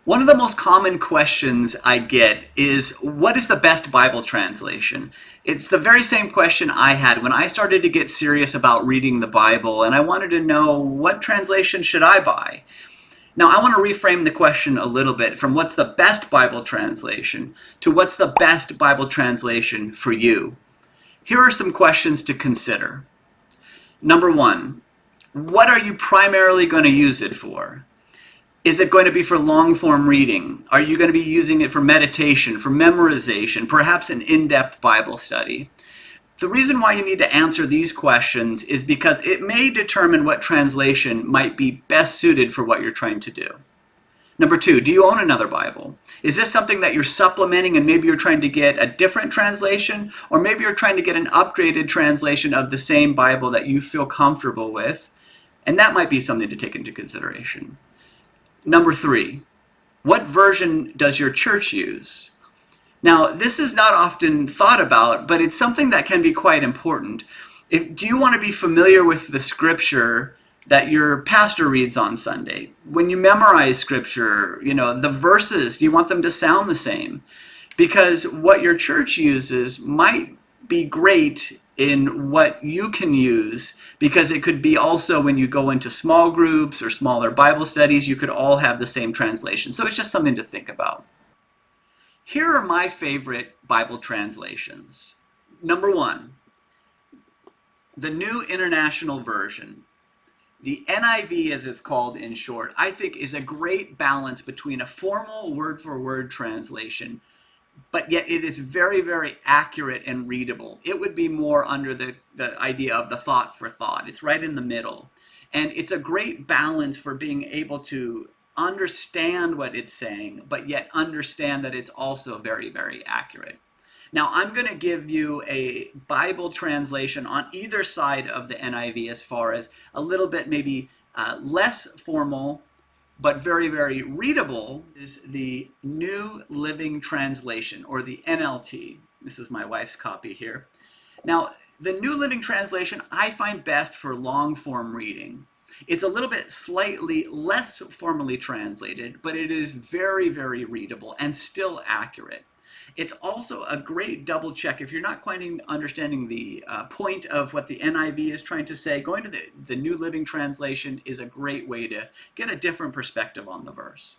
One of the most common questions I get is, what is the best Bible translation? It's the very same question I had when I started to get serious about reading the Bible, and I wanted to know, what translation should I buy? Now, I want to reframe the question a little bit from what's the best Bible translation to what's the best Bible translation for you. Here are some questions to consider. Number one, what are you primarily going to use it for? Is it going to be for long form reading? Are you going to be using it for meditation, for memorization, perhaps an in-depth Bible study? The reason why you need to answer these questions is because it may determine what translation might be best suited for what you're trying to do. Number two, do you own another Bible? Is this something that you're supplementing and maybe you're trying to get a different translation, or maybe you're trying to get an upgraded translation of the same Bible that you feel comfortable with? And that might be something to take into consideration. Number three, what version does your church use? Now, this is not often thought about, but it's something that can be quite important. Do you want to be familiar with the scripture that your pastor reads on Sunday? When you memorize scripture, the verses, do you want them to sound the same? Because what your church uses might be great in what you can use, because it could be also when you go into small groups or smaller Bible studies, you could all have the same translation. So it's just something to think about. Here are my favorite Bible translations. Number one, the New International Version. The NIV, as it's called in short, I think is a great balance between a formal word-for-word translation, but yet it is very, very accurate and readable. It would be more under the idea of the thought for thought. It's right in the middle. And it's a great balance for being able to understand what it's saying, but yet understand that it's also very, very accurate. Now, I'm going to give you a Bible translation on either side of the NIV as far as a little bit maybe less formal, but very, very readable, is the New Living Translation, or the NLT. This is my wife's copy here. Now, the New Living Translation I find best for long form reading. It's a little bit slightly less formally translated, but it is very, very readable and still accurate. It's also a great double check. If you're not quite understanding the point of what the NIV is trying to say, going to the New Living Translation is a great way to get a different perspective on the verse.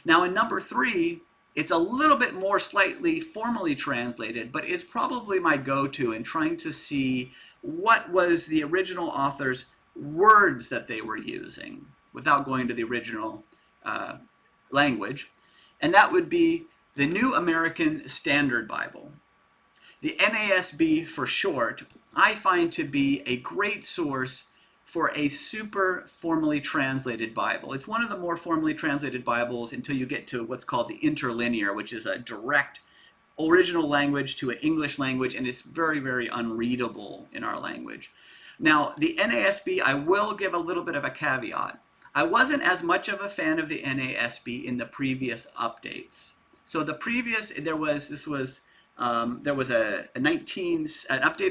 Now in number three, it's a little bit more slightly formally translated, but it's probably my go-to in trying to see what was the original author's words that they were using without going to the original language. And that would be the New American Standard Bible. The NASB for short, I find to be a great source for a super formally translated Bible. It's one of the more formally translated Bibles until you get to what's called the interlinear, which is a direct original language to an English language, and it's very, very unreadable in our language. Now, the NASB, I will give a little bit of a caveat. I wasn't as much of a fan of the NASB in the previous updates. So the previous, there was an update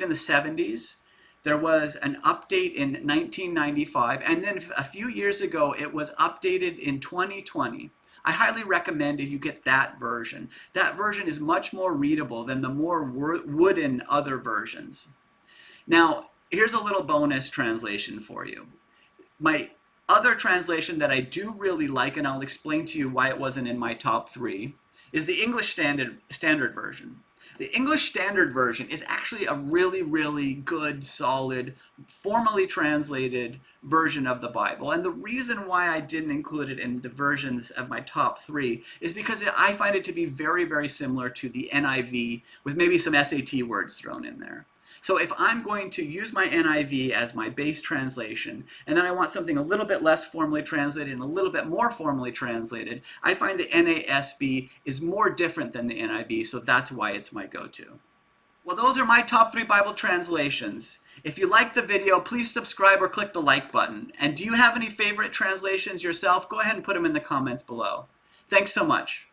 in the 70s. There was an update in 1995, and then a few years ago it was updated in 2020. I highly recommend if you get that version. That version is much more readable than the more wooden other versions. Now, here's a little bonus translation for you. My other translation that I do really like, and I'll explain to you why it wasn't in my top three, is the English Standard Version. The English Standard Version is actually a really, really good, solid, formally translated version of the Bible. And the reason why I didn't include it in the versions of my top three is because I find it to be very, very similar to the NIV, with maybe some SAT words thrown in there. So if I'm going to use my NIV as my base translation, and then I want something a little bit less formally translated and a little bit more formally translated, I find the NASB is more different than the NIV, so that's why it's my go-to. Well, those are my top three Bible translations. If you liked the video, please subscribe or click the like button. And do you have any favorite translations yourself? Go ahead and put them in the comments below. Thanks so much.